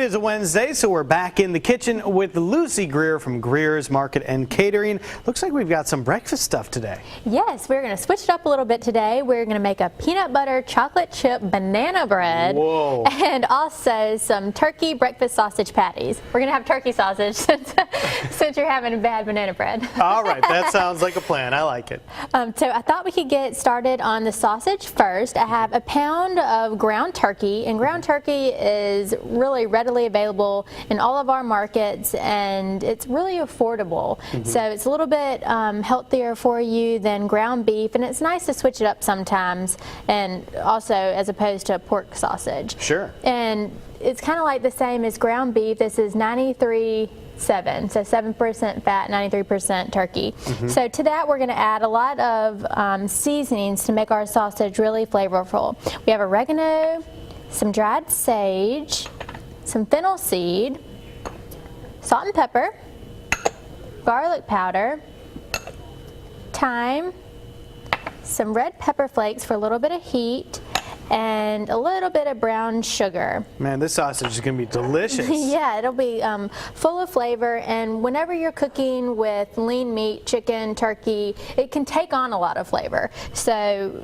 is a Wednesday, so we're back in the kitchen with Lucy Greer from Greer's Market and Catering. Looks like we've got some breakfast stuff today. Yes, we're going to switch it up a little bit today. We're going to make a peanut butter chocolate chip banana bread. Whoa. And also some turkey breakfast sausage patties. We're going to have turkey sausage since you're having bad banana bread. All right, that sounds like a plan. I like it. So I thought we could get started on the sausage first. I have a pound of ground turkey, and ground turkey is really readily available in all of our markets, and it's really affordable. So it's a little bit healthier for you than ground beef, and it's nice to switch it up sometimes, and also as opposed to pork sausage. Sure. And it's kind of like the same as ground beef. This is 93.7, so 7% fat, 93% turkey. So to that we're going to add a lot of seasonings to make our sausage really flavorful. We have oregano, some dried sage, some fennel seed, salt and pepper, garlic powder, thyme, some red pepper flakes for a little bit of heat, and a little bit of brown sugar. Man, this sausage is going to be delicious. Yeah, it'll be full of flavor, and whenever you're cooking with lean meat, chicken, turkey, it can take on a lot of flavor. So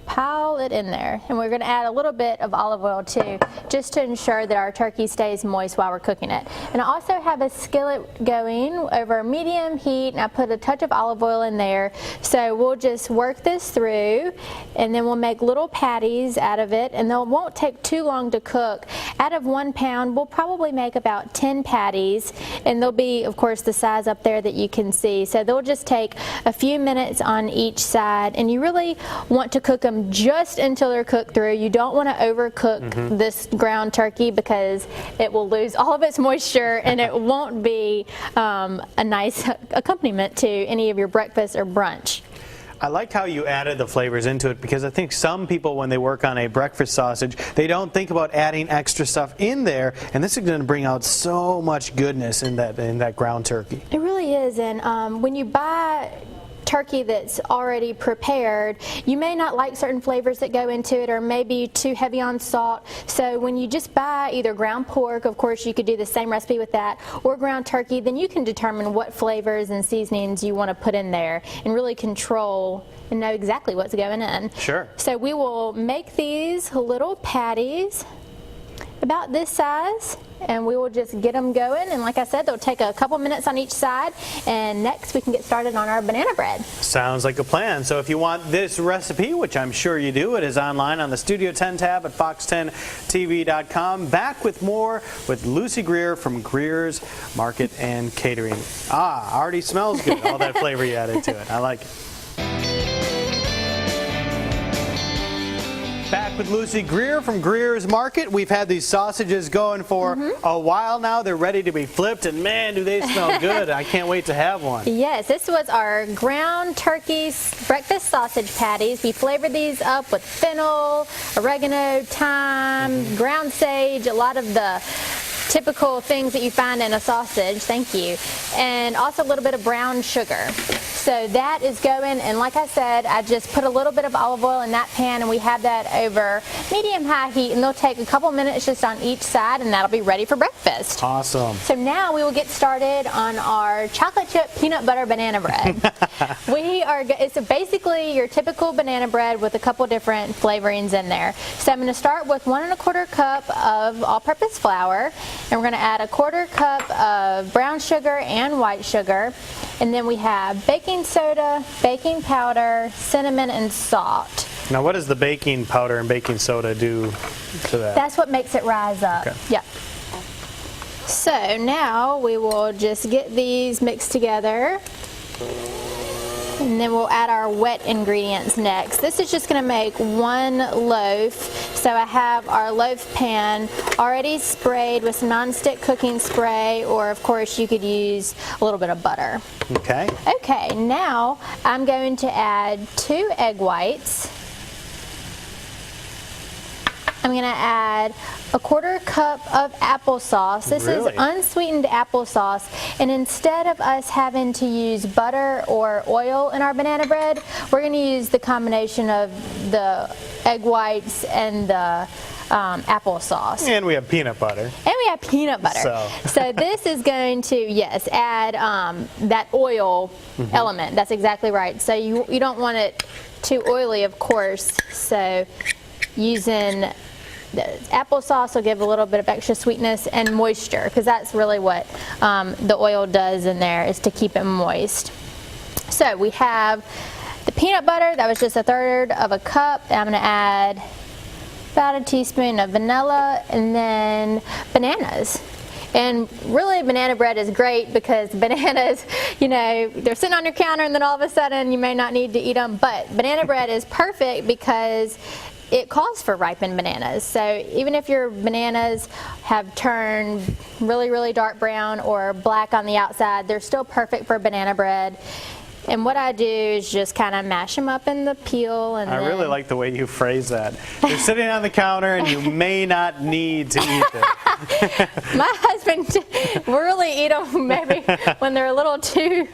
pile it in there, and we're going to add a little bit of olive oil too, just to ensure that our turkey stays moist while we're cooking it. And I also have a skillet going over medium heat, and I put a touch of olive oil in there. So we'll just work this through, and then we'll make little patties out of it, and they won't take too long to cook. Out of 1 pound, we'll probably make about 10 patties, and they'll be, of course, the size up there that you can see. So they'll just take a few minutes on each side, and you really want to cook them just until they're cooked through. You don't want to overcook this ground turkey because it will lose all of its moisture, and it won't be a nice accompaniment to any of your breakfast or brunch. I like how you added the flavors into it, because I think some people, when they work on a breakfast sausage, they don't think about adding extra stuff in there, and this is going to bring out so much goodness in that ground turkey. It really is, and when you buy turkey that's already prepared, you may not like certain flavors that go into it, or maybe too heavy on salt. So when you just buy either ground pork, of course you could do the same recipe with that, or ground turkey, then you can determine what flavors and seasonings you want to put in there and really control and know exactly what's going in. Sure. So we will make these little patties about this size, and we will just get them going, and like I said, they'll take a couple minutes on each side, and next we can get started on our banana bread. Sounds like a plan. So if you want this recipe, which I'm sure you do, it is online on the Studio 10 tab at fox10tv.com. Back with more with Lucy Greer from Greer's Market and Catering. Already smells good, all that flavor you added to it. I like it. Back with Lucy Greer from Greer's Market. We've had these sausages going for a while now. They're ready to be flipped, and man, do they smell good. I can't wait to have one. Yes, this was our ground turkey breakfast sausage patties. We flavored these up with fennel, oregano, thyme, ground sage, a lot of the typical things that you find in a sausage, thank you, and also a little bit of brown sugar. So that is going, and like I said, I just put a little bit of olive oil in that pan, and we have that over medium-high heat, and they'll take a couple minutes just on each side, and that'll be ready for breakfast. Awesome. So now we will get started on our chocolate chip peanut butter banana bread. It's basically your typical banana bread with a couple different flavorings in there. So I'm going to start with 1 1/4 cup of all-purpose flour, and we're going to add 1/4 cup of brown sugar and white sugar, and then we have baking soda, baking powder, cinnamon, and salt. Now, what does the baking powder and baking soda do to that? That's what makes it rise up. Okay. Yep. So now we will just get these mixed together, and then we'll add our wet ingredients next. This is just going to make 1 loaf. So I have our loaf pan already sprayed with some nonstick cooking spray, or of course you could use a little bit of butter. Okay. Okay, now I'm going to add 2 egg whites. I'm going to add 1/4 cup of applesauce. This Really? is unsweetened applesauce, and instead of us having to use butter or oil in our banana bread, we're going to use the combination of the egg whites and the applesauce. And we have peanut butter. And we have peanut butter. So this is going to, yes, add that oil element. That's exactly right. So you don't want it too oily, of course. So using the applesauce will give a little bit of extra sweetness and moisture, because that's really what the oil does in there, is to keep it moist. So we have the peanut butter. That was just 1/3 of a cup. I'm going to add about a teaspoon of vanilla, and then bananas. And really, banana bread is great because bananas, you know, they're sitting on your counter and then all of a sudden you may not need to eat them. But banana bread is perfect because it calls for ripened bananas. So even if your bananas have turned really, really dark brown or black on the outside, they're still perfect for banana bread. And what I do is just kind of mash them up in the peel. And I really like the way you phrase that. You're sitting on the counter and you may not need to eat them. My husband will really eat them maybe when they're a little too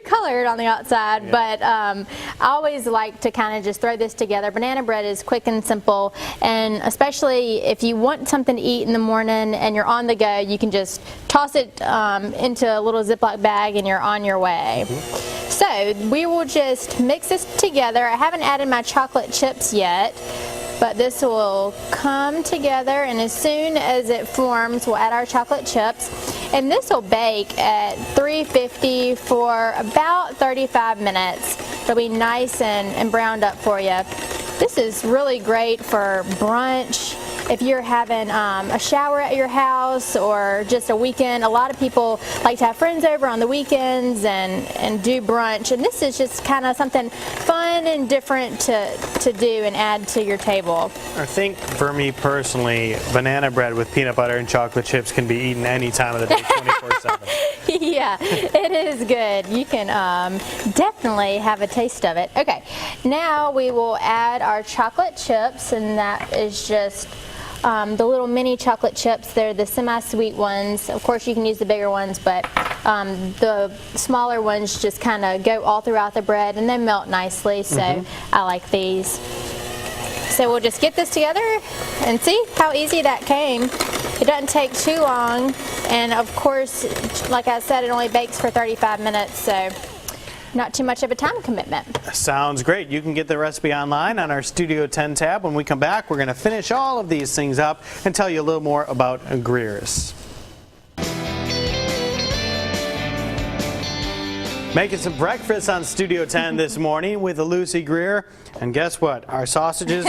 colored on the outside. Yeah. But I always like to kind of just throw this together. Banana bread is quick and simple, and especially if you want something to eat in the morning and you're on the go, you can just toss it into a little Ziploc bag and you're on your way. So we will just mix this together. I haven't added my chocolate chips yet, but this will come together, and as soon as it forms, we'll add our chocolate chips. And this will bake at 350 for about 35 minutes. It'll be nice and browned up for you. This is really great for brunch. If you're having a shower at your house or just a weekend, a lot of people like to have friends over on the weekends and do brunch. And this is just kind of something fun and different to do and add to your table. I think for me personally, banana bread with peanut butter and chocolate chips can be eaten any time of the day, 24/7. Yeah, it is good. You can definitely have a taste of it. Okay, now we will add our chocolate chips, and that is just the little mini chocolate chips. They're the semi-sweet ones. Of course, you can use the bigger ones, but the smaller ones just kind of go all throughout the bread and they melt nicely, so I like these. So we'll just get this together and see how easy that came. It doesn't take too long, and of course, like I said, it only bakes for 35 minutes, so not too much of a time commitment. Sounds great. You can get the recipe online on our Studio 10 tab. When we come back, we're going to finish all of these things up and tell you a little more about Greer's. Making some breakfast on Studio 10 this morning with Lucy Greer. And guess what? Our sausages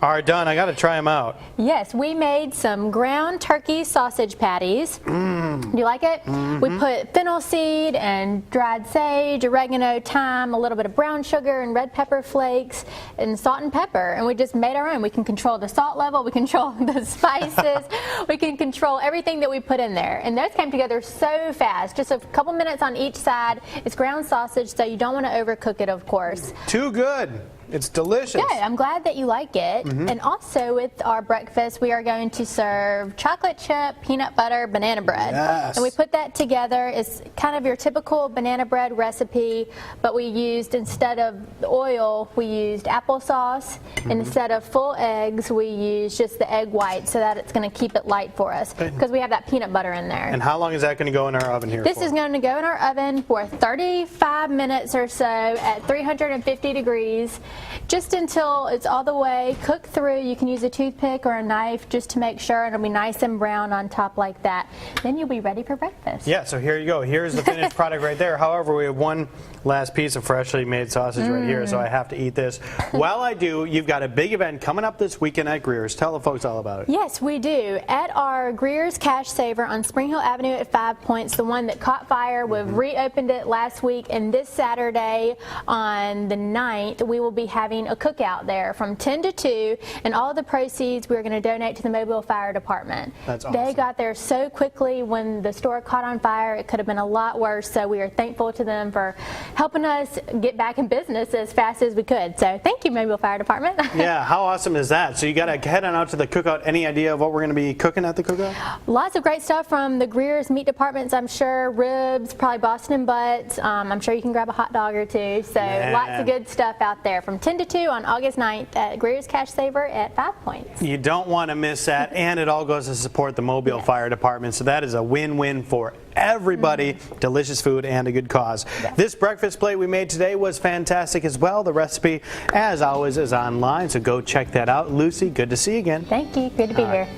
are done. I got to try them out. Yes, we made some ground turkey sausage patties. Do you like it? We put fennel seed and dried sage, oregano, thyme, a little bit of brown sugar and red pepper flakes, and salt and pepper. And we just made our own. We can control the salt level, we control the spices, we can control everything that we put in there. And those came together so fast, just a couple minutes on each side. It's ground sausage, so you don't want to overcook it, of course. Too good. It's delicious. Good. I'm glad that you like it. And also with our breakfast, we are going to serve chocolate chip, peanut butter, banana bread. Yes. And we put that together. It's kind of your typical banana bread recipe, but we used, instead of oil, we used applesauce. And instead of full eggs, we used just the egg white, so that it's going to keep it light for us, because we have that peanut butter in there. And how long is that going to go in our oven here? This is going to go in our oven for 35 minutes or so at 350 degrees. Just until it's all the way cooked through. You can use a toothpick or a knife just to make sure it'll be nice and brown on top like that. Then you'll be ready for breakfast. Yeah, so here you go. Here's the finished product right there. However, we have one last piece of freshly made sausage right here, so I have to eat this. While I do, you've got a big event coming up this weekend at Greer's. Tell the folks all about it. Yes, we do. At our Greer's Cash Saver on Spring Hill Avenue at 5 Points, the one that caught fire, we've reopened it last week, and this Saturday on the 9th, we will be having a cookout there from 10 to 2, and all of the proceeds we're going to donate to the Mobile Fire Department. That's awesome. They got there so quickly when the store caught on fire. It could have been a lot worse, so we are thankful to them for helping us get back in business as fast as we could. So thank you, Mobile Fire Department. Yeah, how awesome is that? So you got to head on out to the cookout. Any idea of what we're going to be cooking at the cookout? Lots of great stuff from the Greer's meat departments, I'm sure. Ribs, probably Boston butts. I'm sure you can grab a hot dog or two. So lots of good stuff out there from 10 to 2 on August 9th at Greer's Cash Saver at 5 Points. You don't want to miss that, and it all goes to support the Mobile Fire Department, so that is a win-win for everybody. Delicious food and a good cause. This breakfast plate we made today was fantastic as well. The recipe, as always, is online, so go check that out. Lucy, good to see you again. Thank you. Good to be here.